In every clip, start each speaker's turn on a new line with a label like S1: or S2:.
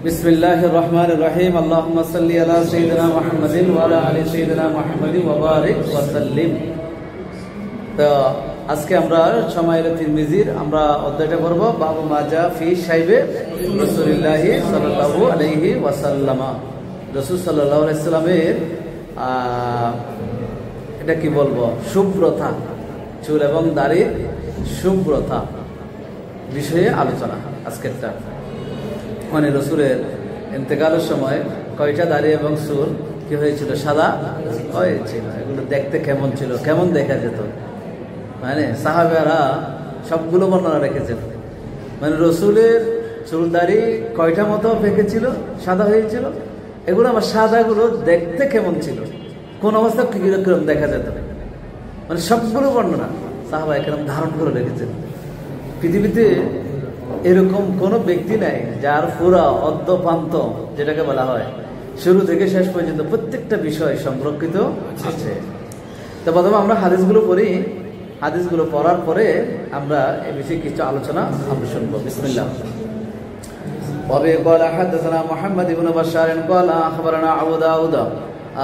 S1: বিসমিল্লাহির রহমানির রহিম। আল্লাহুম্মা সাল্লি আলা সাইয়্যিদিনা মুহাম্মাদিন ওয়া আলা আলি সাইয়্যিদিনা মুহাম্মাদিন ওয়া বারিক ওয়া সাল্লিম। তো আজকে আমরা শামাইল তিরমিজির আমরা অধ্যায়টা পড়ব বাবু মাজা ফি শাইবে রাসূলুল্লাহি সাল্লাল্লাহু আলাইহি ওয়াসাল্লাম। রাসূল সাল্লাল্লাহু আলাইহি সাল্লামের এটা কি বলবো, শুভ্রতা, চুল এবং দাড়ির শুভ্রতা বিষয়ে আলোচনা আজকেরটা। মানে রসুলের ইন্তেকালের সময় কয়টা দাড়ি এবং চুল কি হয়েছিল, সাদা হয়েছিল। এগুলো দেখতে কেমন ছিল, কেমন দেখা যেত, মানে সাহাবেরা সবগুলো বর্ণনা রেখেছেন। মানে রসুলের চুল দাড়ি কয়টা মতো পেকেছিল, সাদা হয়েছিল, এগুলো আবার সাদাগুলো দেখতে কেমন ছিল, কোন অবস্থা কিরকম দেখা যেত, মানে সবগুলো বর্ণনা সাহাবা একরকম ধারণ করে রেখেছেন। পৃথিবীতে এরকম কোন ব্যক্তি নাই যার পুরা অদ্যপান্ত যেটাকে বলা হয় শুরু থেকে শেষ পর্যন্ত প্রত্যেকটা বিষয় সংরক্ষিত আছে। তো প্রথমে আমরা হাদিসগুলো পড়ি, হাদিসগুলো পড়ার পরে আমরা এই বিষয়ে কিছু আলোচনা আমরা শুনবো। বিসমিল্লাহ। وبه قال حدثنا محمد بن بشار قال أخبرنا أبو داود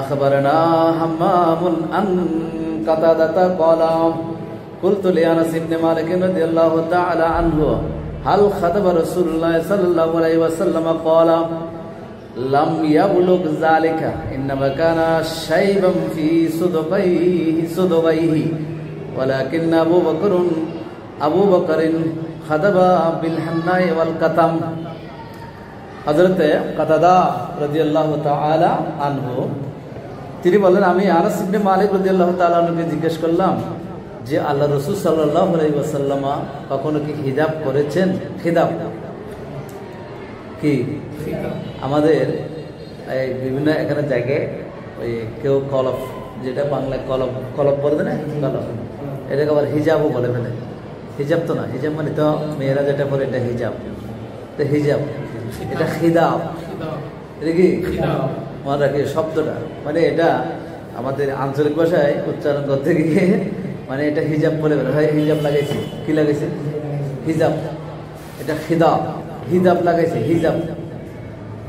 S1: أخبرنا همام عن قتادة قال قلت لأنس بن مالك رضي الله تعالى عنه هل خطب رسول الله صلى الله عليه وسلم قال لم يبلغ ذلك إنما كان شيبا في صدغيه ولكن أبو بكر خطب بالحناء والكتم। হযরত কাতাদা রাদিয়াল্লাহু তাআলা আনহু তিনি বলেন, আমি আনাস ইবনে মালিক রাদিয়াল্লাহু তাআলা আনহুকে জিজ্ঞেস করলাম যে আল্লাহ রাসূল সাল্লাল্লাহু আলাইহি ওয়াসাল্লাম কখনো কি হিজাব করেছেন? হিজাব কি আমাদের এই বিভিন্ন এখানে জায়গায় ওই কেউ কলব, যেটা বাংলায় কলব কলব বলে না, কলব, এটাকে আবার হিজাবও বলে ফেলে। হিজাব তো না, হিজাব মানে তো মেয়েরা যেটা বলে এটা হিজাব, তো হিজাব এটা খিদাব, এটা কি মনে রাখি শব্দটা, মানে এটা আমাদের আঞ্চলিক ভাষায় উচ্চারণ করতে গিয়ে মানে এটা হিজাব বলে বলে হয়, হিজাব লাগাইছে, কি লাগাইছে, হিজাব, এটা খিদাব, হিজাব লাগাইছে, হিজাব,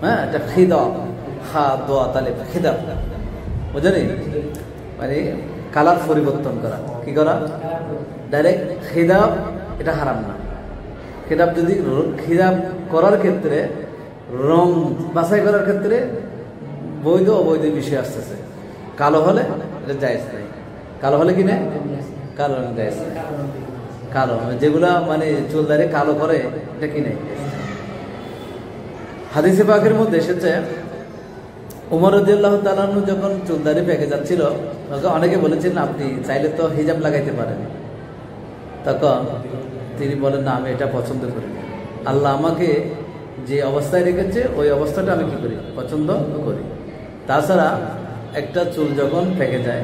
S1: হ্যাঁ এটা খিদাব, খা দোয়া তালে খিদাব, বুঝলি, মানে কালার পরিবর্তন করা, কি করা, ডাইরেক্ট খিদাব এটা হারাম না। খিদাব যদি খিদাব করার ক্ষেত্রে রং বাছাই করার ক্ষেত্রে বৈধ অবৈধ বিষয় আসতেছে। কালো হলে এটা জায়েজ নাই, কালো হলে কি নেই, কালো জায়েজ নাই, কালো যেগুলা মানে চুলদারি কালো করে এটা কি নেই। হাদিসে পাকের মধ্যে এসেছে ওমর রাদিয়াল্লাহু তাআলা আনহু যখন চুলদারি পেকে যাচ্ছিল, অনেকে বলেছেন আপনি চাইলে তো হিজাব লাগাইতে পারেন। তখন তিনি বলেন, না আমি এটা পছন্দ করি, আল্লাহ আমাকে যে অবস্থায় রেখেছে ওই অবস্থাটা আমি কি করি, পছন্দ করি। তাছাড়া একটা চুল যখন পেকে যায়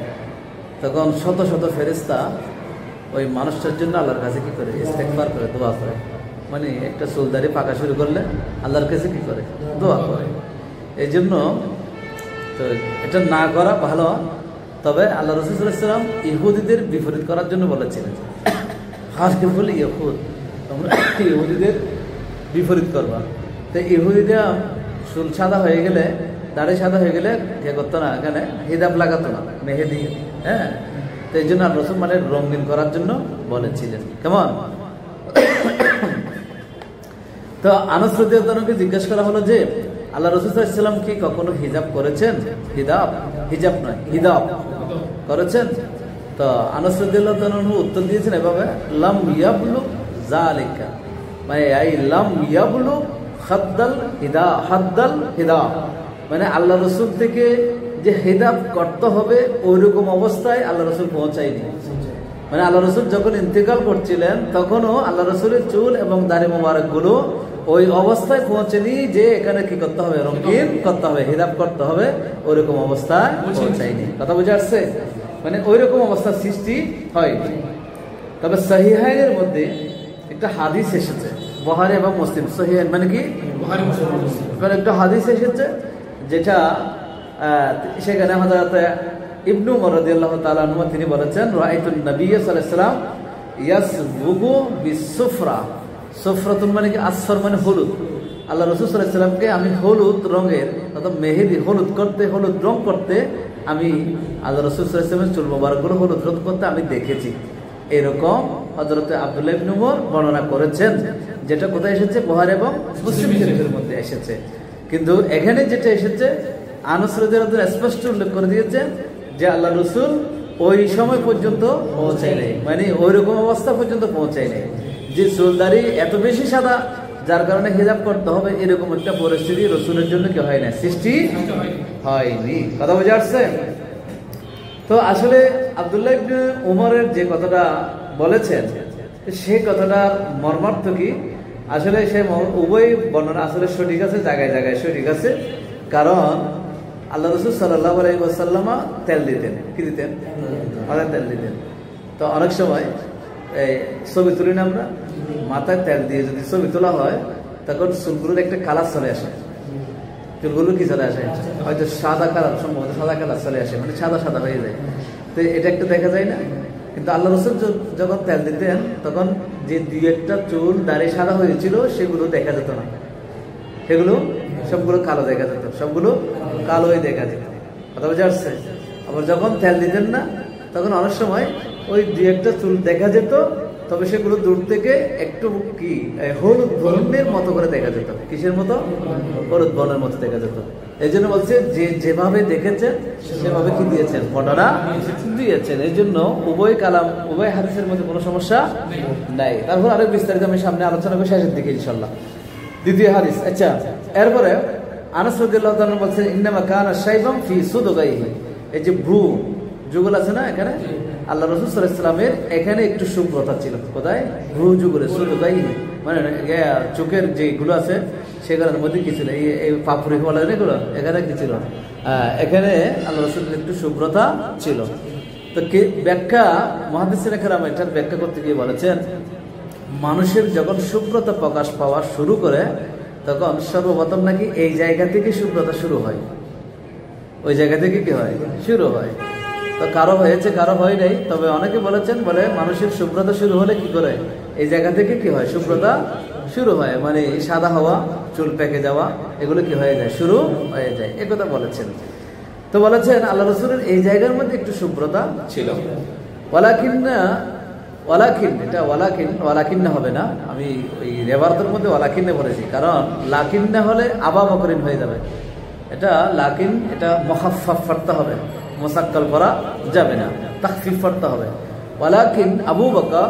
S1: তখন শত শত ফেরেশতা ওই মানুষটার জন্য আল্লাহর কাছে কি করে, ইস্তেগফার করে, দোয়া করে। মানে একটা চুলদারি পাকা শুরু করলে আল্লাহর কাছে কি করে, দোয়া করে। এই জন্য তো এটা না করা ভালো। তবে আল্লাহ রাসূল সাল্লাল্লাহু আলাইহি ওয়াসাল্লাম ইহুদিদের বিপরীত করার জন্য বলেছিলেন, হাসকে বলে ইহুদ, তোমরা ইহুদিদের বিপরীত করবা। তো ইহুদিরা চুল সাদা হয়ে গেলে, দাড়ি সাদা হয়ে গেলে কে করতো না, এখানে হিজাব লাগাতো না, মেহেদি, হ্যাঁ। তো এই জন্য আল্লাহ রাসূল মানে রঙিন করার জন্য বলেছিলেন। কেমন? তো আনাস রাদিয়াল্লাহু আনহুকে জিজ্ঞাসা করা হলো যে আল্লাহ রাসূল সাল্লাল্লাহু আলাইহি ওয়াসাল্লাম কি কখনো হিজাব করেছেন? হিজাব, হিজাব নয়, হিজাব করেছেন? তো আনাস রাদিয়াল্লাহু আনহু উত্তর দিয়েছেন এভাবে, লাম ইয়াবলুগ যালিকা, মানে এই লাম ইয়াবলুগ হাদ্দাল হিদা, হাদ্দাল হিদা, মানে আল্লাহ রাসূল থেকে যে হিজাব করতে হবে ওইরকম অবস্থায় আল্লাহ রাসূল পৌঁছায়নি। মানে আল্লাহ রাসূল যখন ইন্তেকাল করছিলেন তখনও আল্লাহ রাসূলের চুল এবং দাড়ি মোবারক গুলো ওই অবস্থায় পৌঁছেনি যে এখানে কি করতে হবে, রঙিন করতে হবে, হিজাব করতে হবে, ওইরকম অবস্থায় পৌঁছায়নি। কথা বুঝে আসছে? মানে ওইরকম অবস্থার সৃষ্টি হয়নি। তবে সহিহাইনের মধ্যে একটা হাদিস এসেছে, বুখারী এবং মুসলিম, সহিহাইন মানে কি বুখারী মুসলিম, একটা হাদিস এসেছে যেটা সেখানে হযরত ইবনু উমর রাদিয়াল্লাহু তাআলা আনহু তিনি বলেছেন, রাআইতুন নবী সাল্লাল্লাহু আলাইহি ওয়াসাল্লাম ইয়াসবুগু বিসুফরা, সুফরাতুন মানে কি আসফর মানে হলুদ, আল্লাহ রাসূল সাল্লাল্লাহু আলাইহি ওয়াসাল্লামকে আমি হলুদ রঙের অর্থাৎ মেহেদি হলুদ রং করতে আমি আল্লাহ রাসূল সাল্লাল্লাহু আলাইহি ওয়াসাল্লামের চুল মোবারকগুলো হলুদ রং করতে আমি দেখেছি। এরকম হযরত আব্দুল্লাহ ইবনে উমর বর্ণনা করেছেন, যেটা কোথায় এসেছে? বুখারী এবং মুসলিম শরীফের মধ্যে এসেছে। কিন্তু এখানে যেটা এসেছে আনাস রাদিয়াল্লাহু আনহু স্পষ্ট উল্লেখ করে দিয়েছেন যে আল্লাহ রাসূল ওই সময় পর্যন্ত পৌঁছায় নাই, মানে ওই রকম অবস্থা পর্যন্ত পৌঁছায় নাই যে চুলদাড়ি এত বেশি সাদা যার কারণে হিজাব করতে হবে, এরকম একটা পরিস্থিতি রাসূলের জন্য কি হয় না, সৃষ্টি হয়নি। কথা বুঝে আসছে? তো আসলে আব্দুল্লাহ ইবনে উমরের যে কথাটা বলেছেন সেই কথাটার মর্মার্থ কি? আসলে সে উভয় বর্ণনা আসলে সঠিক আছে, জায়গায় জায়গায় সঠিক আছে। কারণ আল্লাহ রাসূল সাল্লাল্লাহু আলাইহি ওয়াসাল্লাম তেল দিতেন। কি দিতেন? মাথায় তেল দিতেন। তো অনেক সময় এই ছবি তুলি না আমরা, মাথায় তেল দিয়ে যদি ছবি তোলা হয় তখন চুলগুলোর একটা কালার চলে আসে। চুলগুলো কি চলে আসে? হয়তো সাদা কালার, সম্ভবত সাদা কালার চলে আসে, মানে সাদা সাদা হয়ে যায়। তো এটা একটা দেখা যায় না? কিন্তু আল্লাহ রাসূল যখন তেল দিতেন তখন যে দুই একটা চুল দাড়ি সাদা হয়েছিল সেগুলো দেখা যেত না, সেগুলো সবগুলো কালো দেখা যেত, সবগুলো কালোই দেখা যেত। কথা বুঝে আসছে? আবার যখন তেল দিতেন না তখন অনেক সময় ওই দুই একটা চুল দেখা যেত, তবে সেগুলো দূর থেকে একটু কি হলুদ বর্ণের মতো করে দেখা যেত। কিসের মতো? হলুদ বর্ণের মতো দেখা যেত। এই জন্য বলছে যে যেভাবে দেখেছেন সেভাবে কি দিয়েছেন, বর্ণনা দিয়েছেন। এই জন্য উভয় কালাম, উভয় হাদিসের মধ্যে কোনো সমস্যা নাই। তারপর আরেক বিস্তারিত আমি সামনে আলোচনা করি শেষের দিকে ইনশাআল্লাহ। দ্বিতীয় হাদিস। আচ্ছা, এরপরে আনাস রাদিয়াল্লাহু তাআলা বলছেন ইন্নামা কানা শাইবাম ফি সুদগাইহি। এই যে ভ্রু যুগল আছে না, এখানে আল্লাহ রাসূল সাল্লাল্লাহু আলাইহি ওয়াসাল্লামের এখানে একটু শুভ্রতা ছিল। কোথায়? ভ্রু যুগলে, সুদগাইহি মানে চোখের যেগুলো আছে সেগুলোর মধ্যে কি ছিল? এই পাপড়ি বলা যায় এগুলো, এখানে কি ছিল? এখানে আল্লাহ রাসূলের একটু শুভ্রতা ছিল। তো ব্যাখ্যা মুহাদ্দিসিনে কেরাম এটার ব্যাখ্যা করতে গিয়ে বলেছেন, মানুষের যখন শুভ্রতা প্রকাশ পাওয়া শুরু করে তখন সর্বপ্রথম নাকি এই জায়গা থেকে শুভ্রতা শুরু হয়, ওই জায়গা থেকে কি হয়, শুরু হয়। তো কারো হয়েছে, কারো হয় নাই। তবে অনেকে বলেছেন, বলে মানুষের শুভ্রতা শুরু হলে কি করে, এই জায়গা থেকে কি হয়, শুভ্রতা শুরু হয়, মানে সাদা হওয়া, চুল পেকে যাওয়া, এগুলো কি হয়ে যায়, শুরু হয়ে যায়, একথা বলেছেন। তো বলেছেন আল্লাহ রাসূলের এই জায়গার মধ্যে একটু শুভ্রতা ছিল। ওয়ালাকিন্না হবে না, আমি ওই রেবারতের মধ্যে ওয়ালাকিন্না বলেছি, কারণ লাকিন্না হলে আবা বকরিন হয়ে যাবে। এটা লাকিন, এটা মুখাফফাফ পড়তে হবে, মুসাক্কাল করা যাবে না, তাখফিফ পড়তে হবে। ওয়ালাকিন আবু বকর,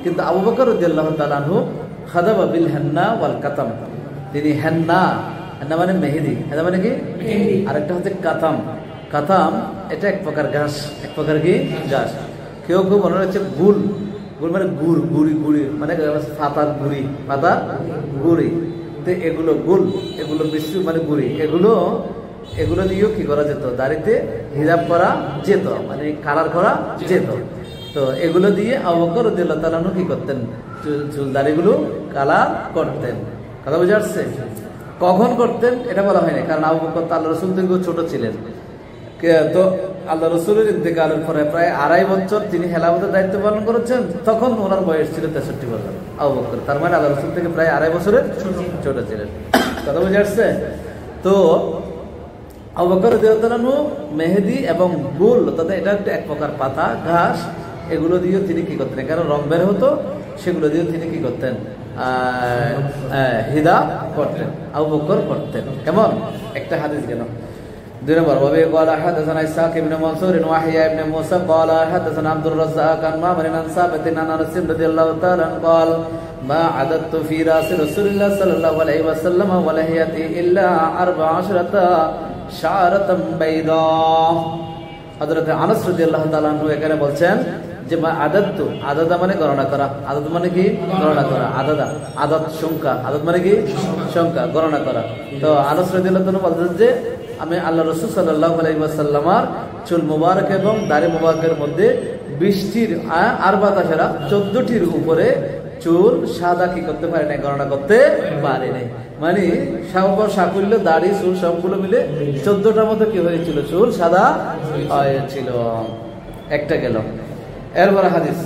S1: কিন্তু আবু বকর রাদিয়াল্লাহু তাআলা আনহু খাদাবা বিল হান্না ওয়াল কাতাম, তিনি হান্না, হান্না মানে মেহেদি, হান্না মানে কি মেহেদি, আরেকটা হচ্ছে কাতাম। কাতাম এটা এক প্রকার ঘাস, এক প্রকার কি ঘাস। কেউ কেউ মনে হচ্ছে গুল, গুল মানে গুড়, গুড়ি মানে পাতার গুড়ি, পাতার গুড়ি। তো এগুলো গুল, এগুলো মিশ্র মানে গুড়ি, এগুলো দিয়েও কি করা যেত, দাড়িতে হিজাব করা যেত, মানে কালার করা যেত। তো এগুলো দিয়ে আবু বকর রাদিয়াল্লাহু তাআলা আনহু কি করতেন, চুল দাড়িগুলো কালার করতেন। কথা বুঝে আসছে? কখন করতেন এটা বলা হয়নি, কারণ আবু বকর তো আল্লাহ রাসূল থেকে ছোট ছিলেন। তো আল্লাহ রাসূলের ইন্তেকালের পরে প্রায় 2.5 বছর তিনি খেলাফতের দায়িত্ব পালন করেছেন, তখন ওনার বয়স ছিল 63 বছর আবু বকর। তার মানে আল্লাহ রাসূল থেকে প্রায় 2.5 বছরের ছোট ছিলেন। কথা বুঝে আসছে? তো আবু বকর রাদিয়াল্লাহু তাআলা মেহেদি এবং গুল, তাতে এটা একটা এক প্রকার পাতা ঘাস, এগুলো দিয়েও তিনি কি করতেন, কারণ রং বের হতো, সেগুলো দিয়েও তিনি কি করতেন, হিদাব করতেন, আবু বকর করতেন। কেমন একটা হাদিস গেল। 2 নম্বর ভাবে قال حدثنا اسحاق بن منصور ويحيى بن موسى قال حدثنا عبد الرزاق عن معمر عن ثابت عن انس رضي الله تعالى عنه قال ما عددت في راس رسول الله صلى الله عليه وسلم ولحيته الا 14 شعرة بيضاء। হযরত আনাস রাদিয়াল্লাহু তাআলা আনহু এখানে বলছেন যে মা আদাদতু, আদাদা মানে গণনা করা, আদাদ মানে কি গণনা করা, আদাদ সংখ্যা, আদাদ মানে কি সংখ্যা, গণনা করা। তো আনাস রাদিয়াল্লাহু তাআলা বলছেন যে আমি আল্লাহ রাসূল সাল্লাল্লাহু আলাইহি ওয়াসাল্লামের চুল মোবারক এবং দাড়ি মোবারকের মধ্যে 20টির 14টির উপরে চুল সাদা কি করতে পারি নাই, গণনা করতে পারি নাই। মানে সাকুল্য দাড়ি চুল সবগুলো মিলে 14টার মতো কি হয়েছিল, চুল সাদা হয়েছিল। একটা গেল। এরপরে হাদিস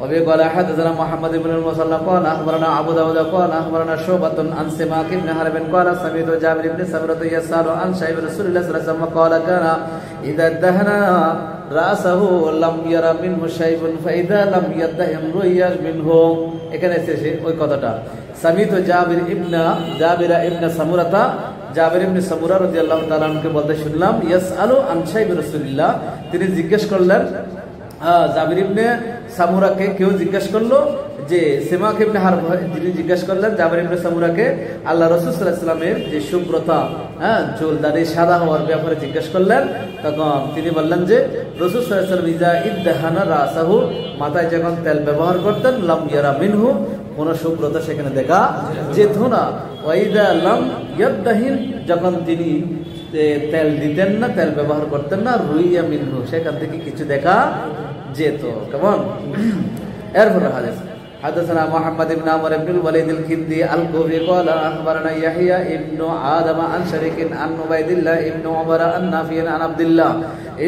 S1: وبه قال حدثنا محمد بن المثنى قال اخبرنا ابو داود قال اخبرنا شعبة عن سماك بن حرب قال سمعت جابر بن سمرة يسأل عن شيب رسول الله صلى الله عليه وسلم قال كان اذا دهن رأسه لم ير منه شيء فاذا لم يدهن رؤي منه। এখানে এসেছে ওই কথাটা সামিত জাবির ইবনে সামুরাতা জাবির ইবনে সামুরা রাদিয়াল্লাহু তাআলা আনহুকে বলতে শুনলাম ইয়াসআলু আন শাইব রাসূলুল্লাহ, তিনি জিজ্ঞেস করলেন জাবির ইবনে সামুরাকে কেউ জিজ্ঞেস করলো যে সিমাক ইবনে হারব, যিনি জিজ্ঞেস করলেন জাবির ইবনে সামুরাকে আল্লাহ রাসূল সাল্লাল্লাহু আলাইহি ওয়াসাল্লামের যে শুভ্রতা চুল দাড়ি সাদা হওয়ার ব্যাপারে জিজ্ঞেস করলেন। তখন তিনি বললেন যে রাসূল সাল্লাল্লাহু আলাইহি ওয়াসাল্লাম ইজা ইদহানা রাসাহু, মাথায় যখন তেল ব্যবহার করতেন, লাম ইয়ারা মিনহু, কোন শুভ্রতা সেখানে দেখা যেত না। ওয়াইদা লাম ইয়াদহিন, যখন তিনি তেল দিতেন না, তেল ব্যবহার করতেন না, রুইয়া মিনহু, সেখান থেকে কিছু দেখা যেত। কেমন? এরপর হাদিস حدثنا محمد بن عمرو بن الوليد الكندي الكوفي قال اخبرنا يحيى ابن آدم عن شريك عن عبيد الله ابن عمر عن نافع عن عبد الله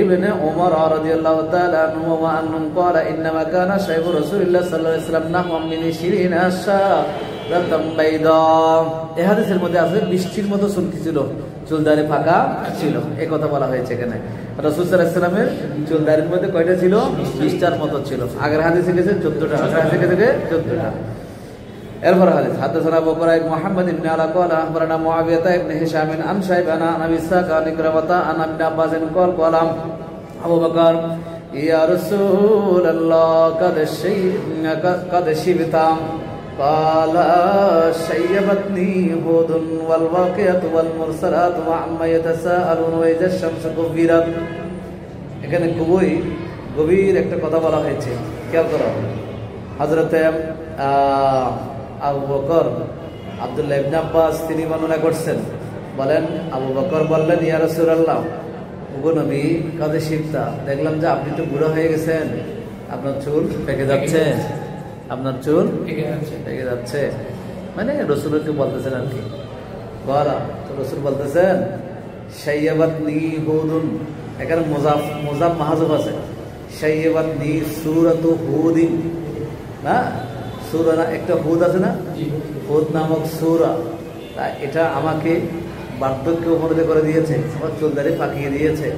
S1: ابن عمر رضي الله تعالى عنه وعنهم قال انما كان شيب رسول الله صلى الله عليه وسلم نحو من 20 شعرة بيضاء। এই হাদিসের মধ্যে আছে বৃষ্টির মতো চুলকি ছিল, চুলদারি ফাঁকা ছিল, এই কথা বলা হয়েছে এখানে। রাসূল সাল্লাল্লাহু আলাইহি ওয়াসাল্লামের চুলদারির মধ্যে কয়টা ছিল? 20টার মতো ছিল। আগের হাদিসে গেছে 14টা, আগের হাদিসে গেছে 14টা। এরপর হাদিস হাদাসানা আবু কুরাইব মুহাম্মদ ইবনে আলা ক্বালা আখবারানা মুআবিয়া ইবনে হিশাম আন শাইবানা আন আবি ইসহাক আন ইকরামাতা আন ইবনে আব্বাস ক্বালা আবু বকর ইয়া রাসূলুল্লাহ কাদ শিবতা قال شيبتني هود والواقعة والمرسلات وعما يتساءلون وإذا الشمس كورت। এখানে খুবই গভীর একটা কথা বলা হয়েছে, খেয়াল করো। হযরতে আবু বকর আব্দুল্লাহ ইবনে আব্বাস তিনি বর্ণনা করছেন, বলেন আবু বকর বললেন ইয়া রাসূলুল্লাহ, ওগো নবী, কাদে শিবতা, দেখলাম যে আপনি তো বুড়ো হয়ে গেছেন, আপনার চুল পেকে যাচ্ছে, আপনার চুল পেকে যাচ্ছে, মানে রাসূলকে বলতেছেন আর কি। বলা তো রাসূল বলতেছেন শাইয়াবাতনি হুদুন, এখানে মুজাফ মাহযুফ আছে, শাইয়াবাতনি সূরাতু হুদিন, না সূরা না, একটা হুদ আছে না, হুদ নামক সূরা, তা এটা আমাকে বার্ধক্য উপনীত করে দিয়েছে, আমার চুলদারি পাকিয়ে দিয়েছে।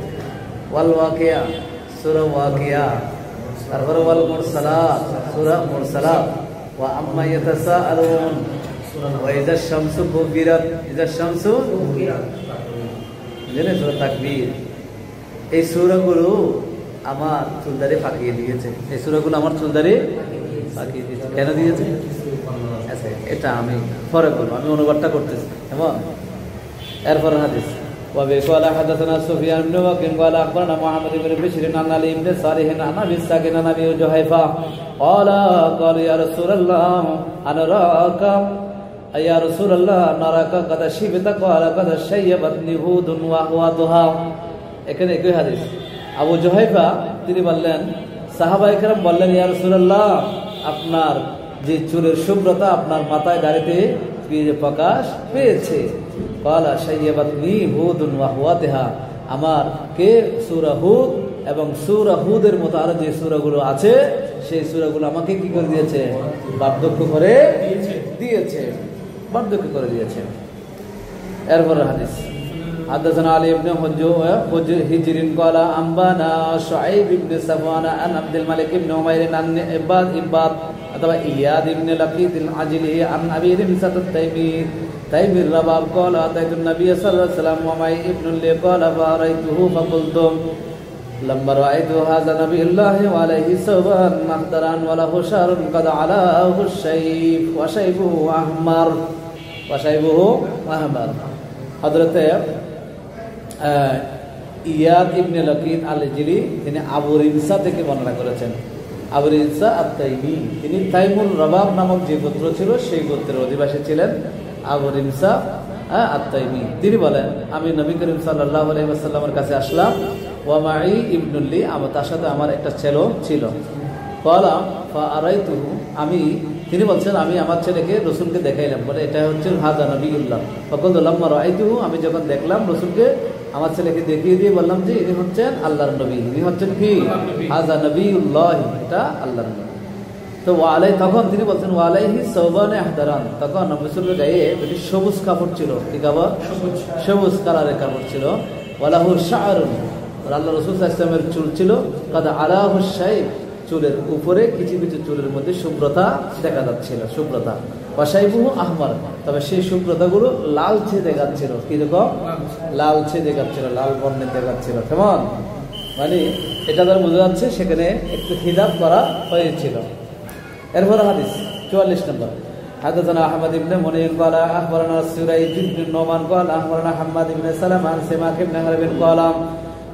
S1: ওয়াল ওয়াকিয়া, সূরা ওয়াকিয়া, তারপরে ওয়াল মুরসালাত, সূরা মুরসালাত, ওয়া আম্মা ইয়াতাসাআলুন, ওয়া ইযা শামসু কুবিরাত, ইযা শামসু কুবিরাত, জানেন সূরা তাকবীর। এই সূরাগুলো আমার চুলদারি পাকিয়ে দিয়েছে, এই সূরাগুলো আমার চুলদারি পাকিয়ে দিয়েছে। কেন দিয়েছে? আচ্ছা, এটা আমি পরে বলবো, আমি অনুবাদটা করতেছি। এবং এরপর হাদিস وبه قال حدثنا سفيان بن وكيع قال اخبرنا محمد بن بشير عن علي بن صالح عن ابي ساكن عن ابي جحيفه قال يا رسول الله انا راك يا رسول الله نراك قد شبت قال قد شيبتني هود واخواتها। এখানে একই হাদিস। আবু জুহাইফা তিনি বললেন, সাহাবায়ে কেরাম বললেন ইয়া রাসূলুল্লাহ, আপনার যে চুলের শুভ্রতা আপনার মাথায় দাড়িতে প্রকাশ পেয়েছে। ক্বালা শাইয়াবাতনি হুদুন ওয়া আখওয়াতিহা, আমার কে সূরা হুদ এবং সূরা হুদের মতো আরো যে সূরাগুলো আছে সেই সূরাগুলো আমাকে কি করে দিয়েছে? বার্ধক্য করে দিয়েছে, বার্ধক্য করে দিয়েছে। এরপর হাদিস حدثنا علي بن حجر قال أنبانا شعيب بن صفوان عن عبد الملك بن عمير عن عباد أتبع إياد بن لقيط العجلي عن أبي رمسة تيمي الرباب قال أتيت النبي صلى الله عليه وسلم ومعي ابن لي قال فرأيته فقلت لما رأيت هذا نبي الله وعليه ثوبان مخضرا وله شعر قد علاه الشيب وشيبه أحمر হযরতে ইয়াদ ইবনে লকিত আল-জিলি তিনি আবু রিমসা থেকে বর্ণনা করেছেন। আবু রিমসা আত-তাইমি, তিনি তাইমুল রবাব নামক যে গোত্র ছিল সেই গোত্রের অধিবাসী ছিলেন আবু রিমসা আত-তাইমি। তিনি বলেন, আমি নবী করিম সাল্লাল্লাহু আলাইহি ওয়াসাল্লামের কাছে আসলাম, ওয়া মাই ইবনুল্লি, আমার তার সাথে আমার একটা ছেলে ছিল। ক্বালা ফাআরাইতুহু, তিনি বলছেন আমি আমার ছেলেকে রাসূলকে দেখাইলাম, বলে এটা হচ্ছে হাযা নবিয়ুল্লাহ। ফাকালতু লাম্মা রাআইতুহু, আমি যখন দেখলাম রাসূলকে, আমার ছেলেকে দেখিয়ে দিয়ে বললাম যে ইনি হচ্ছেন আল্লাহর নবী, ইনি হচ্ছেন কি হাযা নবিয়ুল্লাহ, এটা আল্লাহর নবী। তো ওয়ালাই তখন তিনি বলছেন ওয়ালাইহি সওবানে আহদারান, তখন নবী রাসূলের গায়ে দুটি সবুজ কাপড় ছিল। কি কাপড়? সবুজ কালারের কাপড় ছিল। ওয়ালাহু শা'রুন, আল্লাহ রাসূল সাল্লাল্লাহু আলাইহি ওয়াসাল্লামের চুল ছিল। কাদ আলাহু শাইব, চুলের উপরে কিছু কিছু চুলের মধ্যে শুভ্রতা দেখা যাচ্ছিল, শুভ্রতা। ওয়াশাইবুহু আহমার, তবে সেই শুভ্রতাগুলো লালচে দেখাচ্ছিল। কি রকম? লালচে দেখাচ্ছিল, লাল বর্ণের দেখাচ্ছিল। কেমন? মানে এটা দ্বারা বোঝা যাচ্ছে সেখানে একটু হিজাব করা হয়েছিল। এরপর হাদিস 44 নম্বর। حدثنا احمد بن منير قال اخبرنا سريج بن نعمان قال اخبرنا حماد بن سلمة عن سماك بن حرب قال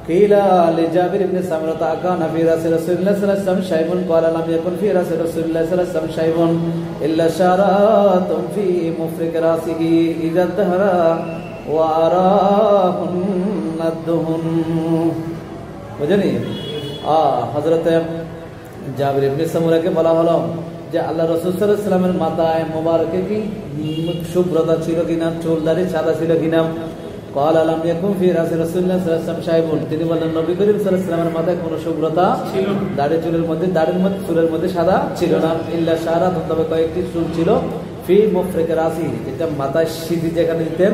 S1: قيل لجابر بن سمرة كان في راس رسول الله صلى الله عليه وسلم شيب قال لم يكن في راس رسول الله صلى الله عليه وسلم شيب الا شعرات في مفرق راسه اذا الدهر واراهن الدهن। বুঝলি? হযরত জাবির ইবনে সামুরাকে বলা হলো যে আল্লাহ রাসূল সাল্লাল্লাহু আলাইহি ওয়াসাল্লামের মাথায় মোবারকে কি শুভ্রতা ছিল কিনা, চুল দাড়ি সাদা ছিল কিনা। قال لم يكن في راس رسول الله صلى الله عليه وسلم شيب, তিনি বললেন নবী করিম সাল্লাল্লাহু আলাইহি ওয়াসাল্লামের মাথায় কোনো শুভ্রতা ছিল না, দাড়ি চুলের মধ্যে চুলের মধ্যে সাদা ছিল না। ইল্লা শারাত, তবে কয়েকটি চুল ছিল। ফি মুফরিক রাসি, যেটা মাথায় সিঁথি যেখানে দিতেন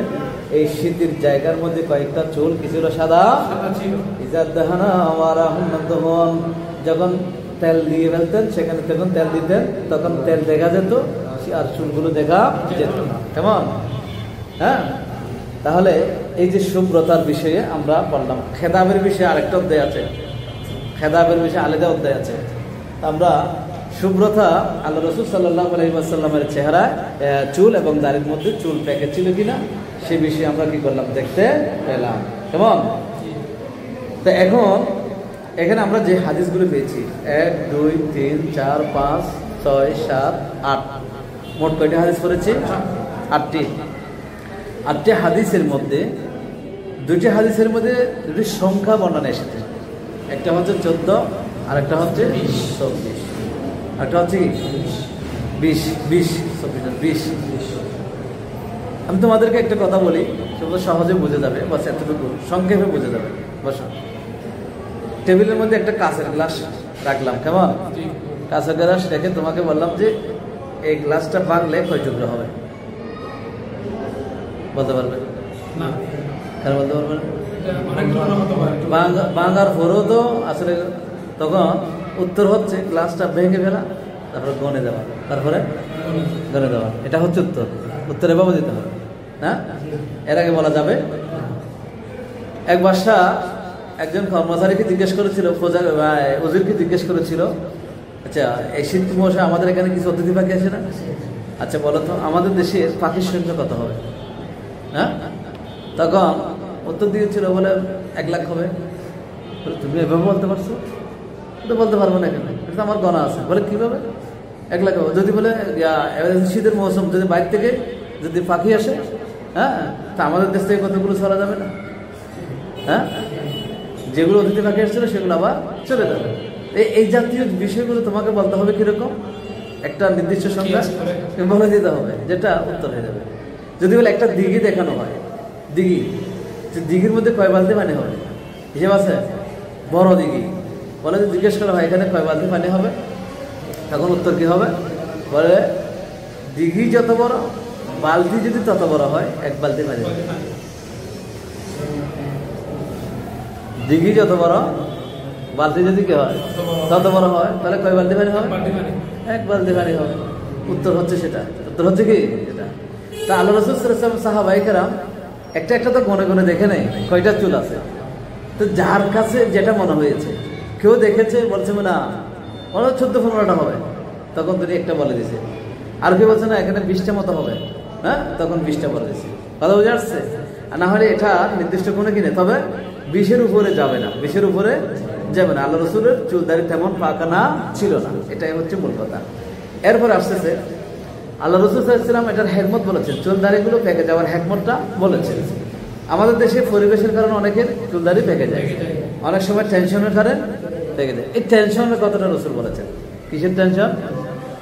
S1: এই সিঁথির জায়গার মধ্যে কয়েকটা চুল কি ছিল? সাদা ছিল। ইজা দাহানা ওয়া রাহুন দুহন, যখন তেল দিয়ে ফেলতেন সেখানে তখন তেল দিতেন, তখন তেল দেখা যেত আর চুলগুলো দেখা যেত না। কেমন? হ্যাঁ, তাহলে এই যে শুভ্রতার বিষয়ে আমরা বললাম। খেদাবের বিষয়ে আরেকটা অধ্যায় আছে, খেদাবের বিষয়ে আলাদা অধ্যায় আছে। আমরা শুভ্রতা আল্লাহ রাসূল সাল্লাল্লাহু আলাইহি ওয়াসাল্লামের চেহারায় চুল এবং দাড়ির মধ্যে চুল পেকে ছিল কিনা সে বিষয়ে আমরা কি করলাম? দেখতে পেলাম। কেমন? তো এখন এখানে আমরা যে হাদিসগুলো পেয়েছি 1, 2, 3, 4, 5, 6, 7, 8, মোট কয়টি হাদিস পড়েছি? 8টি হাদিসের মধ্যে দুটি হাদিসের মধ্যে দুটি সংখ্যা বর্ণনা এসেছে। একটা হচ্ছে 14 আর একটা হচ্ছে 24, একটা হচ্ছে 20। আমি তোমাদেরকে একটা কথা বলি, সেগুলো সহজে বুঝে যাবে, বাস এতটুকু সংক্ষেপে বুঝে যাবে। বসো, টেবিলের মধ্যে একটা কাঁচের গ্লাস রাখলাম। কেমন? কাঁচের গ্লাস রেখে তোমাকে বললাম যে এই গ্লাসটা ভাঙলে কয় টুকরো হবে? বলতে পারবে না? কেন বলতে পারবে না? ভাঙার পরও তো আসলে তখন উত্তর হচ্ছে গ্লাসটা ভেঙে ফেলা, তারপরে গনে দেওয়া, তারপরে গনে দেওয়া। এটা হচ্ছে উত্তর। উত্তর এভাবে দিতে হবে না, এর আগে বলা যাবে। এক বাদশা একজন কর্মচারীকে জিজ্ঞেস করেছিল, উজিরকে জিজ্ঞেস করেছিল, আচ্ছা এই শীত মৌসুমে আমাদের এখানে কিছু অতিথি পাখি আসে না? আচ্ছা বলো তো আমাদের দেশের পাখির সংখ্যা কত হবে? হ্যাঁ, তখন উত্তর দিয়েছিল বলে 1 লাখ হবে। তুমি এভাবে বলতে পারছো? তো বলতে পারবো না, এখানে এটা আমার গণা আছে। বলে কিভাবে 1 লাখ হবে? যদি বলে শীতের মৌসুম, যদি বাইরে থেকে যদি পাখি আসে, হ্যাঁ, তা আমাদের দেশ থেকে কতগুলো চলা যাবে না? হ্যাঁ, যেগুলো অতিথি পাখি আসছিল সেগুলো আবার চলে যাবে। এই জাতীয় বিষয়গুলো তোমাকে বলতে হবে কিরকম, একটা নির্দিষ্ট সংখ্যা বলে দিতে হবে, যেটা উত্তর হয়ে যাবে। যদি বলে একটা দিঘি দেখানো হয়, দিঘির মধ্যে কয় বালতি পানি হবে? হিসেব আছে? বড় দিঘি বলে জিজ্ঞেস করা হয় এখানে কয় বালতি পানি হবে, তখন উত্তর কি হবে? বলে দিঘি যত বড়, বালতি যদি তত বড় হয় 1 বালতি পানি হবে। দিঘি যত বড়, বালতি যদি কি হয় তত বড় হয়, তাহলে কয় বালতি পানি হবে? 1 বালতি পানি হবে। উত্তর হচ্ছে সেটা। উত্তর হচ্ছে কি এটা? তা আল্লাহ রাসূল সাল্লাল্লাহু আলাইহি ওয়াসাল্লাম সাহাবায়ে কেরাম একটা একটা তো গনে গনে দেখে নেই কয়টা চুল আছে। তো যার কাছে যেটা মনে হয়েছে, কেউ দেখেছে বলছে না 14-15টা হবে, তখন তিনি একটা বলে দিয়েছে। আর কেউ বলছে না এখানে 20টা মতো হবে, হ্যাঁ, তখন 20টা বলে দিয়েছে। কথা বুঝে আসছে? আর না হলে এটা নির্দিষ্ট কোনো কিনে, তবে 20-এর উপরে যাবে না, 20-এর উপরে যাবে না। আল্লাহ রাসূলের চুল দাড়ি তেমন পাকানা ছিল না, এটাই হচ্ছে মূল কথা। এরপর আসতেছে আল্লাহ রাসূল সাল্লাল্লাহু আলাইহি ওয়াসাল্লাম এটার হিকমত বলেছেন, চুল দাড়িগুলো পেকে যাওয়ার হিকমতটা বলেছেন। আমাদের দেশে পরিবেশের কারণে অনেকের চুল দাড়ি পেকে যায়, অনেক সময় টেনশনের কারণে পেকে যায়। এই টেনশনের কথাটা রাসূল বলেছেন। কিসের টেনশন?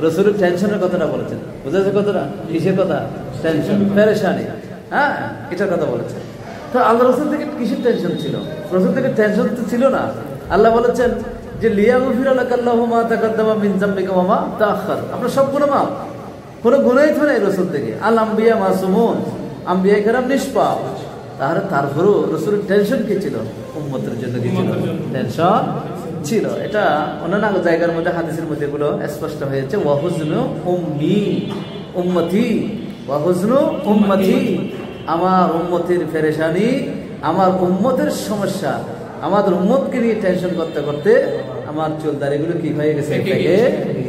S1: রাসূলের টেনশনের কথাটা বলেছেন। বুঝেছে কথাটা? কিসের কথা? টেনশন, পেরেশানি, হ্যাঁ, এটার কথা বলেছেন। তো আল্লাহ রাসূল থেকে কিসের টেনশন ছিল? রাসূল থেকে টেনশন তো ছিল না। আল্লাহ বলেছেন যে লিয়াগফিরা লাকাল্লাহু মা তাকাদ্দামা মিন যামবিকা ওয়া মা তাআখার, আপনার সব গুনাহ মাফ, কোনো গুনাহই তো নাই রাসূল থেকে। আল আম্বিয়া মাসুমুন, আম্বিয়া কেরাম নিষ্পাপ। তাহলে তারপরেও রাসূলের টেনশন কি ছিল? উম্মতের জন্য কি ছিল? টেনশন ছিল। এটা অন্যান্য জায়গার মধ্যে হাদিসের মধ্যে এগুলো স্পষ্ট হয়েছে। ওয়া হুজনু উম্মি উম্মতি, ওয়া হুজনু উম্মতি, আমার উম্মতের পেরেশানি, আমার উম্মতের সমস্যা, আমাদের উম্মতকে নিয়ে টেনশন করতে করতে আমার চুল দাড়িগুলো কি হয়ে গেছে? পেকে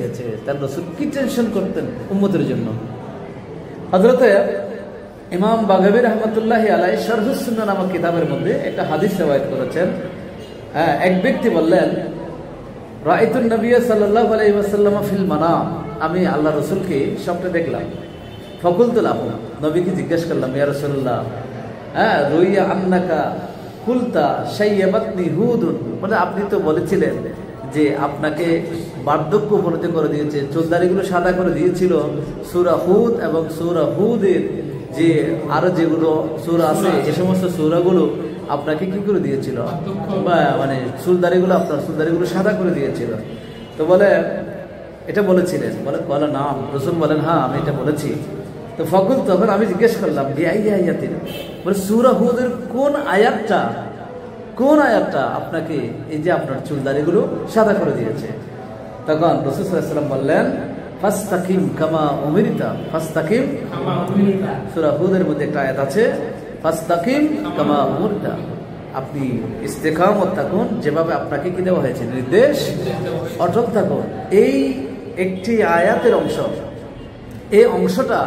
S1: গেছে। তার রাসূল কি টেনশন করতেন উম্মতের জন্য। হযরতে ইমাম বাগাবী রাহমাতুল্লাহি আলাইহি শারহুস সুন্নাহ নামক কিতাবের মধ্যে একটা হাদিস রওয়ায়াত করেছেন। এক ব্যক্তি বললেন, রাআইতুন নবী সাল্লাল্লাহু আলাইহি ওয়াসাল্লাম ফিল মানাম, আমি আল্লাহ রাসূলকে স্বপ্নে দেখলাম। ফাকুলতু লাহু, নবীকে জিজ্ঞেস করলাম, ইয়া রাসূলুল্লাহ, রুইয়া আন্নাকা কুলতা শাইয়াবাতনি হুদুন, মানে আপনি তো বলেছিলেন যে আপনাকে বার্ধক্য উপনীত করে দিয়েছে, চুলদাড়িগুলো সাদা করে দিয়েছিল সূরা হুদ এবং সূরা হুদের যে আরো যেগুলো সূরা আছে এই সমস্ত সূরাগুলো আপনাকে কি করে দিয়েছিল? মানে চুলদাড়িগুলো, আপনার চুলদাড়িগুলো সাদা করে দিয়েছিল। তো বলে এটা বলেছিলেন? বলে নাম। রাসূল বলেন, হ্যাঁ আমি এটা বলেছি। তো ফকুল, তখন আমি জিজ্ঞেস করলাম, বিআইয়াতিন, বলে সূরা হুদের কোন আয়াতটা আপনাকে এই যে আপনার চুলদাড়িগুলো সাদা করে দিয়েছে? তখন রাসূল সাল্লাল্লাহু আলাইহি ওয়াসাল্লাম বললেন, ফাস্তাকিম কামা উমিরতা, ফাস্তাকিম কামা উমিরতা, সূরা হুদের মধ্যে একটা আয়াত আছে, ফাস্তাকিম কামা উমিরতা, আপনি ইস্তেকামত থাকুন, যেভাবে আপনাকে কি দেওয়া হয়েছে নির্দেশ, অটল থাকুন। এই একটি আয়াতের অংশ, এই অংশটা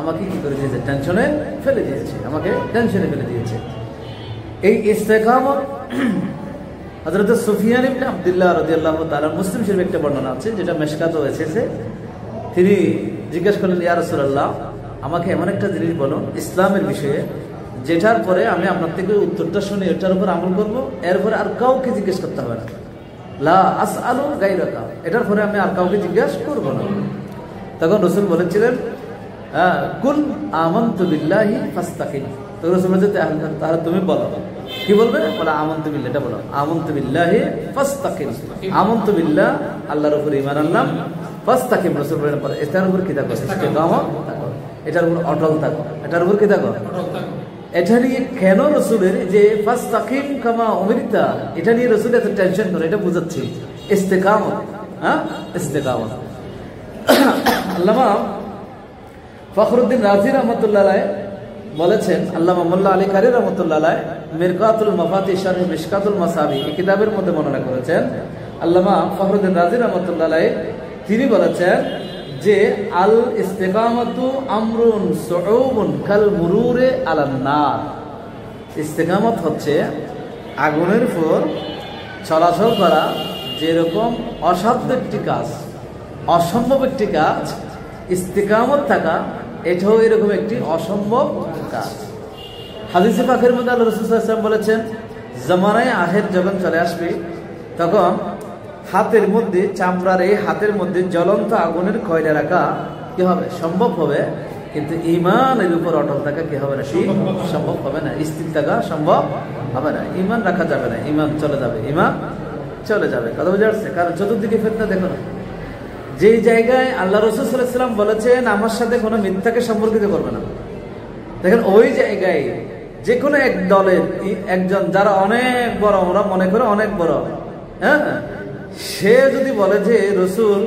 S1: আমাকে কি করে দিয়েছে? টেনশনে ফেলে দিয়েছে, আমাকে টেনশনে ফেলে দিয়েছে। এই ইস্তেকামত হযরত সুফিয়ান ইবনে আব্দুল্লাহ রাদিয়াল্লাহু তাআলা, মুসলিম শরীফে একটা বর্ণনা আছে যেটা মেশকাতেও এসেছে। তিনি জিজ্ঞেস করলেন, ইয়া রাসূলুল্লাহ, আমাকে এমন একটা জিনিস বলুন ইসলামের বিষয়ে যেটার পরে আমি আপনার থেকে উত্তরটা শুনে এটার উপর আমল করবো, এরপরে আর কাউকে জিজ্ঞেস করতে হবে না। লা আসআলু গায়রাকা, এটার পরে আমি আর কাউকে জিজ্ঞেস করবো না। তখন রাসূল বলেছিলেন, কুল আমানতু বিল্লাহি ফাস্তাকিম। তো রাসূল বলেছেন, তাহলে তুমি বলো, কি বলবে? বলে আমানতু বিল্লাহ, এটা বলো, আমানতু বিল্লাহি ফাস্তাকিম, আমানতু বিল্লাহ, আল্লাহর উপর ঈমান আনলাম, ফাস্তাকিম, রাসূল বলেন পরে এটার উপর কি থাকো? ইস্তেকামত থাকো, এটার উপর অটল থাকো, এটার উপর কি থাকো? এটা নিয়ে কেন রাসূলের যে ফাস্তাকিম কামা উমিরতা, এটা নিয়ে রাসূল এত টেনশন করে, এটা বুঝাচ্ছি ইস্তেকামত। ইস্তেকামত। আল্লামা ফখরুদ্দিন রাজি রাহমাতুল্লাহ আলাইহি বলেছেন, আল্লামা মোল্লা আলী কারি রাহমাতুল্লাহ আলাইহি মিরকাতুল মাফাতিহ শারহ মিশকাতুল মাসাবি এই কিতাবের মধ্যে বর্ণনা করেছেন। আল্লামা ফখরুদ্দিন রাজি রাহমাতুল্লাহ আলাইহি তিনি বলেছেন যে আল ইস্তেকামাতু আমরুন সুউবুন কাল মুরুরে আলান নার, ইস্তেকামত হচ্ছে আগুনের উপর চলাচল করা, যেরকম অসাধ্য একটি কাজ, অসম্ভব একটি কাজ, ইস্তেকামত থাকা এটাও এরকম একটি অসম্ভব কাজ। হাদিসে পাকের মধ্যে আল্লাহ রাসূল সাল্লাল্লাহু আলাইহি ওয়াসাল্লাম বলেছেন, জামানায়ে আখির যখন চলে আসবে তখন হাতের মধ্যে, চামড়ার এই হাতের মধ্যে জ্বলন্ত আগুনের কয়লা রাখা কি হবে? সম্ভব হবে, কিন্তু ঈমানের উপর অটল থাকা কি হবে না? সম্ভব হবে না, স্থির থাকা সম্ভব হবে না, ঈমান রাখা যাবে না, ঈমান চলে যাবে, ঈমান চলে যাবে। কথা বুঝা যাচ্ছে? কারণ চতুর্দিকে ফিতনা দেখো না। যেই জায়গায় আল্লাহ রাসূল সাল্লাল্লাহু আলাইহি ওয়াসাল্লাম বলেছেন আমার সাথে কোনো মিথ্যাকে সম্পর্কিত করবে না, দেখেন ওই জায়গায় যে কোনো এক দলের একজন যারা অনেক বড়, ওরা মনে করে অনেক বড়, হ্যাঁ, সে যদি বলে যে রাসূল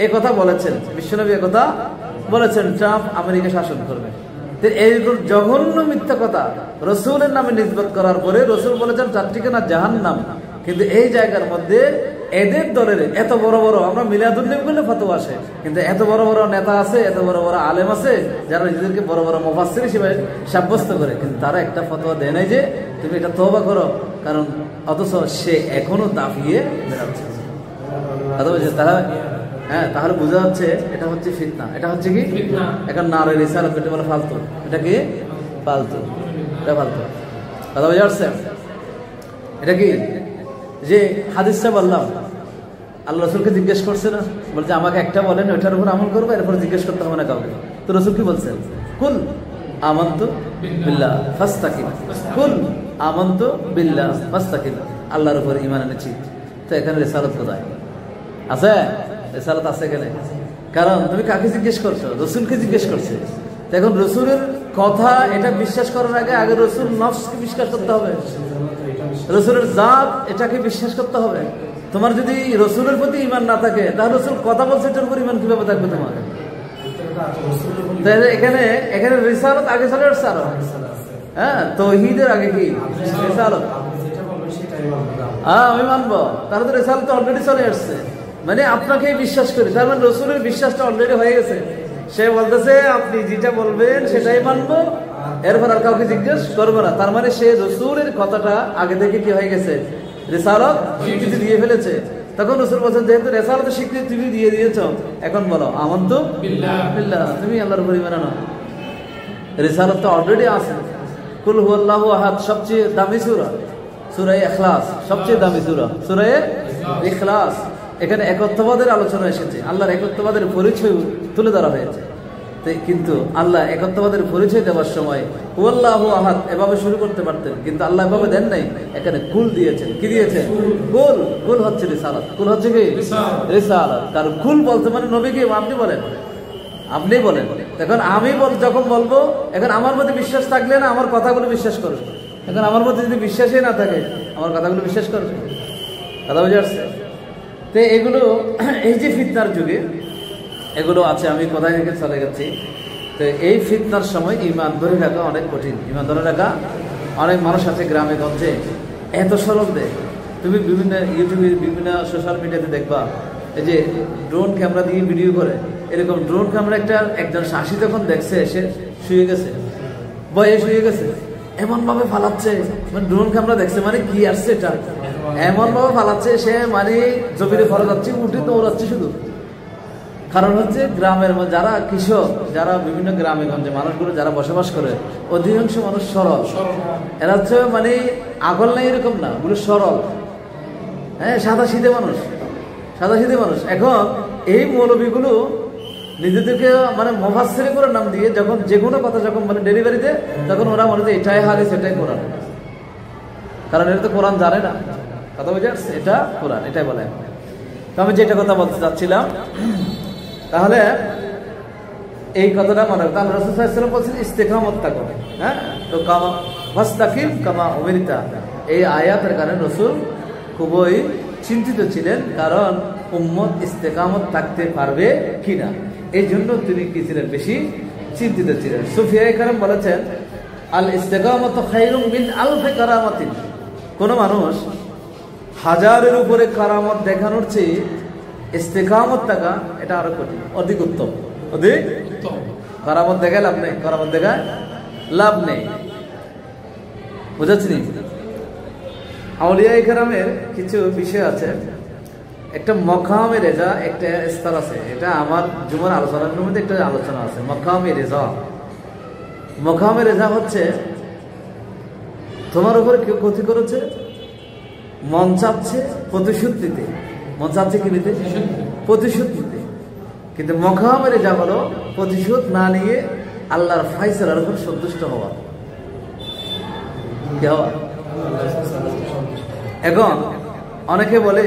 S1: একথা বলেছেন, বিশ্বনবী একথা বলেছেন, ট্রাম্প আমেরিকা শাসন করবে, এইরকম জঘন্য মিথ্যা কথা রাসূলের নামে নিসবত করার পরে রাসূল বলেছেন তার ঠিকানা জাহান্নাম। কিন্তু এই জায়গার মধ্যে এদের দলের এত বড় বড়, আমরা মিলাদুন নবী বলে ফতোয়া আসে, কিন্তু এত বড় বড় নেতা আছে, এত বড় বড় আলেম আছে যারা নিজেদেরকে বড় বড় মুফাসসির হিসেবে সাব্যস্ত করে, কিন্তু তারা একটা ফতোয়া দেয় নাই যে তুমি এটা তওবা করো, কারণ অথচ সে এখনো দাফিয়ে বেড়াচ্ছে। তারা তাহলে বোঝা যাচ্ছে এটা হচ্ছে ফিতনা, এটা হচ্ছে কি এখন নারে রিসালাত পেটে বলে ফালতু, এটা কি ফালতু, এটা ফালতু। কথা বোঝা যাচ্ছে? এটা কি যে হাদিসটা বললাম, আল্লাহ রাসূলকে জিজ্ঞেস করছে না, বলছে আমাকে একটা বলেন ওইটার উপর আমল করবো, এরপর জিজ্ঞেস করতে হবে না কাউকে। তো রাসূল কি বলছেন? কুল আমানতু বিল্লাহ ফাস্তাকিম, কুল আমানতু বিল্লাহ ফাস্তাকিম, আল্লাহর উপর ঈমান এনেছি, তো এখানে রিসালাত কোথায় আছে? রিসালাত আছে এখানে? কারণ তুমি কাকে জিজ্ঞেস করছো? রসুলকে জিজ্ঞেস করছে। এখন রসুলের কথা এটা বিশ্বাস করার আগে রসুল নফসকে বিশ্বাস করতে হবে, রসুলের জাত এটাকে বিশ্বাস করতে হবে। তোমার যদি রসুলের প্রতি ইমান না থাকে তাহলে রসুল কথা বলছে এটার উপর ইমান কিভাবে থাকবে তোমার? এখানে এখানে রিসালাত আগে চলে আসছে আরো। হ্যাঁ, তাওহীদের আগে কি রিসালাত? আমি মানবো, তাহলে তো রিসালাত অলরেডি চলে আসছে। মানে আপনাকে বিশ্বাস করি, তার মানে রসুলের বিশ্বাসটা অলরেডি হয়ে গেছে। সে বলতেছে আপনি যেটা বলবেন সেটাই মানবো, এরপর আর কাউকে জিজ্ঞেস করবো না। তার মানে সে রসুলের কথাটা আগে থেকে কি হয়ে গেছে? রিসালাত স্বীকৃতি দিয়ে ফেলেছে। তখন রসুল বলছেন যেহেতু রিসালাত স্বীকৃতি তুমি দিয়ে দিয়েছ, এখন বলো আমানতু বিল্লাহ, তুমি আল্লাহর উপর ঈমান আনো। রিসালাত তো অলরেডি আছে। কুল হুয়াল্লাহু আহাদ সবচেয়ে দামি সূরা, সূরা ইখলাস সবচেয়ে দামি সূরা, সূরা ইখলাস। এখানে একত্ববাদের আলোচনা এসেছে, আল্লাহর একত্ববাদের পরিচয় তুলে ধরা হয়েছে। কিন্তু আল্লাহ একত্ববাদের পরিচয় দেওয়ার সময় হুয়াল্লাহু আহাদ এভাবে শুরু করতে পারতেন, কিন্তু আল্লাহ এভাবে দেন নাই। এখানে কুল দিয়েছেন। কি দিয়েছেন? কুল। কুল হচ্ছে রিসালাত। কুল হচ্ছে কি রিসালাত। কারণ কুল বলতে মানে নবীকে আপনি বলেন, আপনি বলেন। এখন আমি যখন বলবো, এখন আমার মধ্যে বিশ্বাস থাকলে না আমার কথাগুলো বিশ্বাস করবে। এখন আমার মধ্যে যদি বিশ্বাসই না থাকে আমার কথাগুলো বিশ্বাস করবে। কথা বুঝে আসছে? তো এগুলো এই যে ফিতনার যুগে এগুলো আছে, আমি কোথায় থেকে চলে গেছি। তো এই ফিতনার সময় ঈমান ধরে রাখা অনেক কঠিন। ঈমান ধরে রাখা, অনেক মানুষ আছে গ্রামে গঞ্জে এত সরল দেয়। তুমি বিভিন্ন ইউটিউবে বিভিন্ন সোশ্যাল মিডিয়াতে দেখবা এই যে ড্রোন ক্যামেরা দিয়ে ভিডিও করে। এরকম ড্রোন ক্যামেরা একজন শাসি যখন দেখছে, সে শুয়ে গেছে, বয়ে শুয়ে গেছে, এমন ভাবে ফালাচ্ছে, মানে ড্রোন ক্যামেরা দেখছে মানে কি আসছে এটা, এমন ভাবে ফালাচ্ছে সে মানে জমিরে ফরা যাচ্ছে, উঠে দৌড়াচ্ছে শুধু। কারণ হচ্ছে গ্রামের যারা কৃষক, যারা বিভিন্ন গ্রামে গঞ্জে মানুষগুলো যারা বসবাস করে, অধিকাংশ মানুষ সরল। এরা হচ্ছে মানে আগল নাই এরকম না, ওগুলো সরল। হ্যাঁ, সাদা সিধে মানুষ, সাদা সিধে মানুষ। এখন এই মৌলবীগুলো নিজেদেরকে মানে মুফাসসির করে নাম দিয়ে যখন যে কোনো কথা যখন মানে ডেলিভারিতে, তখন ওরা মনে হয় এটাই হাদিস এটাই কোরআন। কারণ এটা তো কোরআন জানে না। কথা বুঝে আসছে? এটা কোরআন, এটাই বলে। তো আমি যেটা কথা বলতে চাচ্ছিলাম, তাহলে এই কথাটা মনে রাখতে রাসূল সাল্লাল্লাহু আলাইহি ওয়াসাল্লাম বলছেন ইস্তিকামত থাকো। হ্যাঁ, তো কামা ফাস্তাকিম কামা উমিরতা, এই আয়াতের কারণে রাসূল খুবই চিন্তিত ছিলেন, কারণ উম্মত ইস্তিকামত থাকতে পারবে কিনা, এই জন্য তিনি কি ছিলেন? বেশি চিন্তিত ছিলেন। সুফিয়ায়ে কেরাম বলেছেন আল ইস্তিকামাতু খায়রুম মিন আলফি কারামাতিন। কোন মানুষ হাজারের উপরে কারামত দেখানোর চেয়ে ইস্তিকামত থাকা এটা আরো কঠিন, অধিক উত্তম। অধিক কারামত দেখায় লাভ নেই, কারামত দেখায় লাভ নেই। বুঝাচ্ছি? আউলিয়া কেরামের কিছু বিষয় আছে। একটা মকামে রেজা একটা স্তর আছে, এটা আমার জীবন আলোচনার মধ্যে একটা আলোচনা আছে। মকামে রেজা, মকামে রেজা হচ্ছে তোমার উপরে কেউ ক্ষতি করেছে, মন চাচ্ছে প্রতিশোধ দিতে, মন চাচ্ছে কি নিতে? প্রতিশোধ নিতে। কিন্তু মকামে রেজা হলো প্রতিশোধ না নিয়ে আল্লাহর ফায়সালার উপর সন্তুষ্ট হওয়া। কি হওয়া? এখন অনেকে বলে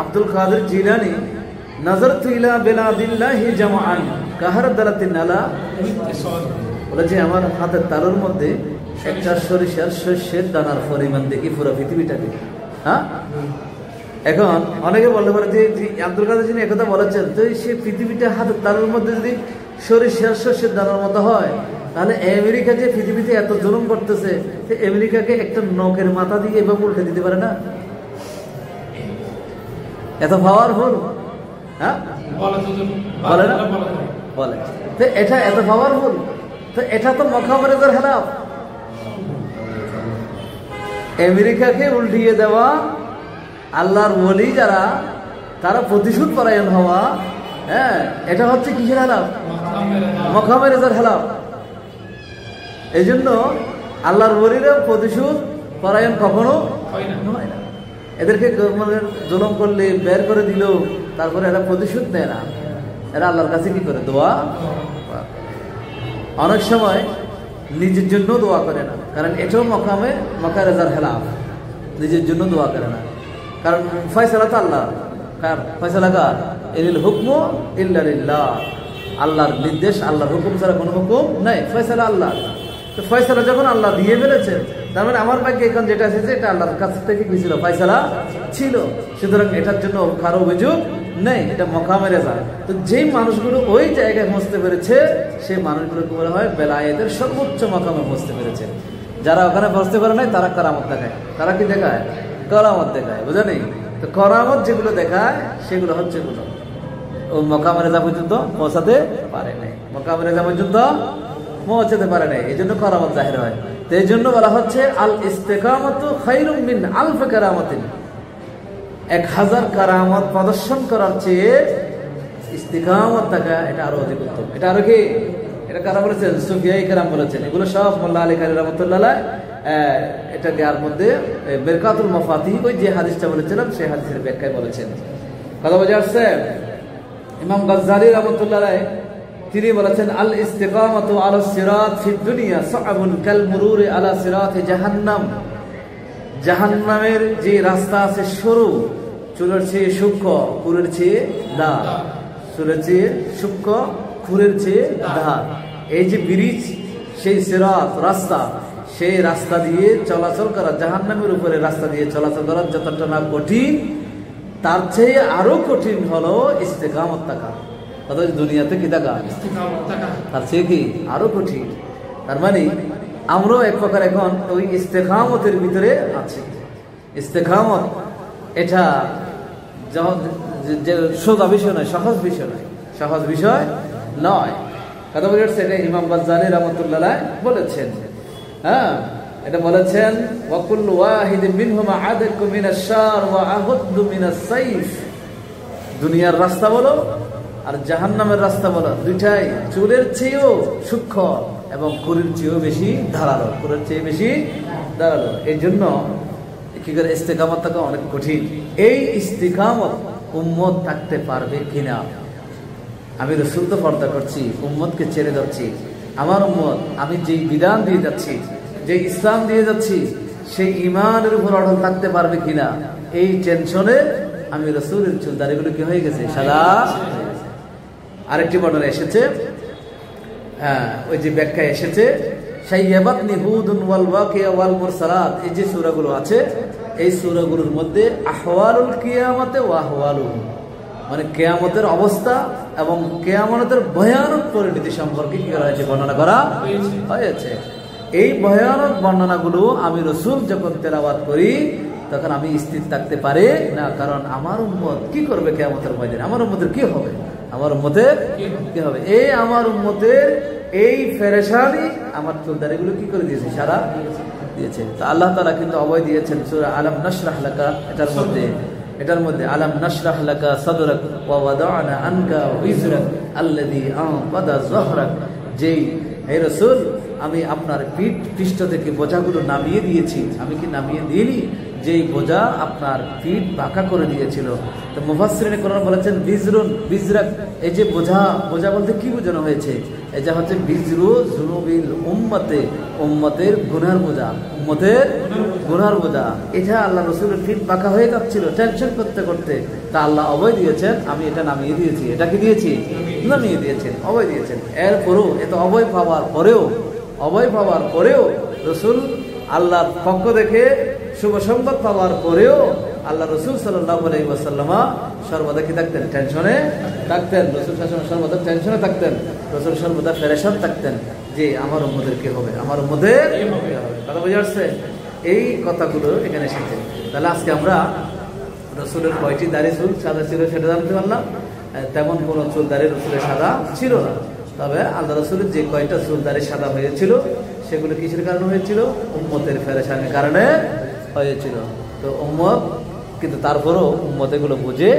S1: আব্দুল কাদের জিলানী নাযারতু ইলা বিলাদিল্লাহি জামাআন কাহারদারাতিন আলা, বলেছে আমার হাতের তালুর মধ্যে একটা সরিষার শস্যের দানার পরিমাণ দেখি পুরো পৃথিবীটাকে। হ্যাঁ, এখন অনেকে বলতে পারে যে আব্দুল কাদের জিলানী একথা বলেছেন, তো সে পৃথিবীটা হাতের তালুর মধ্যে যদি সরিষার শস্যের দানার মতো হয়, তাহলে আমেরিকা যে পৃথিবীতে এত জুলুম করতেছে, আমেরিকাকে একটা নখের মাথা দিয়ে এভাবে উল্টে দিতে পারে না? এত পাওয়ারফুল। হ্যাঁ, বলে না? বলে। তো এটা এত পাওয়ারফুল, তো এটা তো মকামে খেলাফ। আমেরিকাকে উল্টিয়ে দেওয়া, আল্লাহর ওলি যারা তারা প্রতিশোধ পরায়ণ হওয়া, হ্যাঁ, এটা হচ্ছে কিসের খেলাফ? মকামে খেলাফ। এই জন্য আল্লাহর ওলিরা প্রতিশোধ পরায়ণ কখনো হয় না। এদেরকে জুলুম করলে বের করে দিল, তারপরে এরা প্রতিশোধ নেয় না, এরা আল্লাহর কাছে কি করে? দোয়া। অনেক সময় নিজের জন্য দোয়া করে না, কারণ এটাও মকা রেজার খেলাফ। নিজের জন্য দোয়া করে না, কারণ ফয়সালা তো আল্লাহ, কার ফয়সালা? কার? ইনিল হুকমু ইল্লা লিল্লাহ। আল্লাহর নির্দেশ, আল্লাহর হুকুম ছাড়া কোনো হুকুম নাই, ফয়সালা আল্লাহ। তো ফয়সালা যখন আল্লাহ দিয়ে ফেলেছেন, তার মানে আমার ভাগ্যে এখন যেটা এসেছে এটা আল্লাহর কাছ থেকে কি ছিল? ফয়সালা ছিল। সুতরাং এটার জন্য কারো অভিযোগ নেই, এটা মকামে রেজা। তো যেই মানুষগুলো ওই জায়গায় পৌঁছতে পেরেছে, সেই মানুষগুলোকে বলা হয় বেলায়েতের সর্বোচ্চ মকামে পৌঁছতে পেরেছে। যারা ওখানে পৌঁছতে পারে নাই তারা কারামত দেখায়। তারা কি দেখায়? কারামত দেখায়, বুঝা নেই? তো কারামত যেগুলো দেখায় সেগুলো হচ্ছে এগুলো ও মকামে রেজা পর্যন্ত পৌঁছাতে পারে নাই, মকামে রেজা পর্যন্ত পৌঁছাতে পারে নাই, এই জন্য কারামত জাহির হয়। তো এই জন্য বলা হচ্ছে আল ইস্তেকামাতু খায়রুম মিন আলফি কারামাতিন। 1000 কারামত প্রদর্শন করার চেয়ে ইস্তিকামত থাকা এটা আরো অধিক উত্তম। এটা আরো কি? এটা কারা বলেছেন? সুফিয়ায়ে কেরাম বলেছেন। এগুলো সব মোল্লা আলী কারি রাহমাতুল্লাহ আলাইহ এটা যার মধ্যে বেরকাতুল মাফাতিহ, ওই যে হাদিসটা বলেছিলাম সেই হাদিসের ব্যাখ্যায় বলেছেন। কথা বোঝা যাচ্ছে? ইমাম গাজ্জালী রাহমাতুল্লাহ আলাইহ তিনি বলেছেন আল ইস্তিকামাতু আলা সিরাত ফিদ দুনিয়া সা'বুন কাল মুরুরি আলা সিরাতি জাহান্নাম। জাহান্নামের যে রাস্তা আছে সরু, চুলের চেয়ে সূক্ষ্ম, কুরের চেয়ে ধার, চুলের চেয়ে সূক্ষ্ম, খুরের চেয়ে ধার। এই যে ব্রিজ, সেই সিরাত রাস্তা, সেই রাস্তা দিয়ে চলাচল করা, জাহান্নামের উপরে রাস্তা দিয়ে চলাচল করা যতটা না কঠিন, তার চেয়ে আরো কঠিন হলো ইস্তেকামত থাকা। অথচ দুনিয়াতে কি থাকা? তার চেয়ে কি আরো কঠিন। তার মানে আমরাও এক প্রকার এখন ওই ইস্তেকামতের ভিতরে আছি। ইস্তেকামত এটা সোজা বিষয় নয়, সহজ বিষয় নয়, সহজ বিষয় নয়। কথা বলে এটা ইমাম গাজ্জালী রাহমাতুল্লাহ আলাইহ বলেছেন। হ্যাঁ, এটা বলেছেন ওয়াকুল্লু ওয়াহিদিন মিনহুমা আদাকু মিনাশ শার ওয়া আহুদ্দু মিনাস সাইফ। দুনিয়ার রাস্তা বলো আর জাহান্নামের রাস্তা বলো, দুইটাই চুলের চেয়েও সূক্ষ্ম এবং কুরের চেয়েও বেশি ধারালো, কুরের চেয়ে বেশি ধারালো। এই জন্য কি করে ইস্তেকামত থাকা অনেক কঠিন। এই ইস্তেকামত উম্মত থাকতে পারবে কিনা? আমি রাসূল তো পর্দা করছি, উম্মতকে ছেড়ে যাচ্ছি। আমার উম্মত, আমি যেই বিধান দিয়ে যাচ্ছি, যে ইসলাম দিয়ে যাচ্ছি, সেই ঈমানের উপর অটল থাকতে পারবে কিনা, এই টেনশনে আমি রাসূলের চুল দাড়িগুলো কি হয়ে গেছে? সাদা। আরেকটি বর্ণনা এসেছে, ওই যে ব্যাখ্যা এসেছে শাইয়াবাতনি হুদুন ওয়াল ওয়াকিয়া ওয়াল মুরসালাত। এই যে সূরাগুলো আছে, এই সূরাগুলোর মধ্যে আহওয়ালুল কিয়ামতে ওয়া আহওয়ালুহু, মানে কিয়ামতের অবস্থা এবং কিয়ামতের ভয়ানক পরিণতি সম্পর্কে কি করা হয়েছে? বর্ণনা করা হয়েছে। এই ভয়ানক বর্ণনাগুলো আমি রাসূল যখন তেলাওয়াত করি তখন আমি স্থির থাকতে পারি না, কারণ আমার উম্মত কি করবে কিয়ামতের ময়দানে? আমার উম্মতের কি হবে? আমার উম্মতের কি হবে? এই আমার উম্মতের এই পেরেশানি আমার চুলদারিগুলো কি করে দিয়েছে? সারা দিয়েছে। তো আল্লাহ তাআলা কিন্তু অভয় দিয়েছেন সূরা আলাম নাশরাহ লাকা, এটার মধ্যে আলাম নাশরাহ লাকা সাদরাক ওয়া ওয়াদা'না আনকা ওয়িজরাক আল্লাযী আনকাদা যাহরাক। যেই হে রাসূল, আমি আপনার পৃষ্ঠ থেকে বোঝাগুলো নামিয়ে দিয়েছি। আমি কি নামিয়ে দিইনি? যেই বোঝা আপনার পিঠ বাঁকা করে দিয়েছিল। তো মুফাসসিরিনে কোরআন বলেছেন বিজরুন বিজরাক। এই যে বোঝা, বোঝা বলতে কি বোঝানো হয়েছে? এটা হচ্ছে বিজরু যুনুবিল উম্মতে, উম্মতের গুনার বোঝা, উম্মতের গুনার বোঝা। এটা আল্লাহ রাসূলের পিঠ বাঁকা হয়ে যাচ্ছিল টেনশন করতে করতে, তা আল্লাহ অভয় দিয়েছেন, আমি এটা নামিয়ে দিয়েছি। এটা কি দিয়েছি? নামিয়ে দিয়েছেন, অভয় দিয়েছেন। এরপরও এত অভয় পাওয়ার পরেও রাসূল আল্লাহর পক্ষ থেকে শুভ সংবাদ পাওয়ার পরেও আল্লাহ রাসূল সাল্লাল্লাহু আলাইহি ওয়াসাল্লাম সর্বদা কি থাকতেন? টেনশনে থাকতেন। রাসূল সর্বদা টেনশনে থাকতেন, রাসূল সর্বদা পেরেশান থাকতেন যে আমার উম্মতের কি হবে, আমার উম্মতের কি হবে। কথা বোঝা যাচ্ছে? এই কথাগুলো এখানে এসেছে। তাহলে আজকে আমরা রাসূলের কয়টি দাড়ি চুল সাদা ছিল সেটা জানতে পারলাম। তেমন কোনো চুল দাড়ি রাসূলের সাদা ছিল না, তবে আল্লাহ রাসূলের যে কয়টা চুল দাড়ি সাদা হয়েছিল সেগুলো কিসের কারণে হয়েছিল? উম্মতের পেরেশানির কারণে হয়েছিল। তো উম্মত কিন্তু তারপরও উম্মত এগুলো বুঝে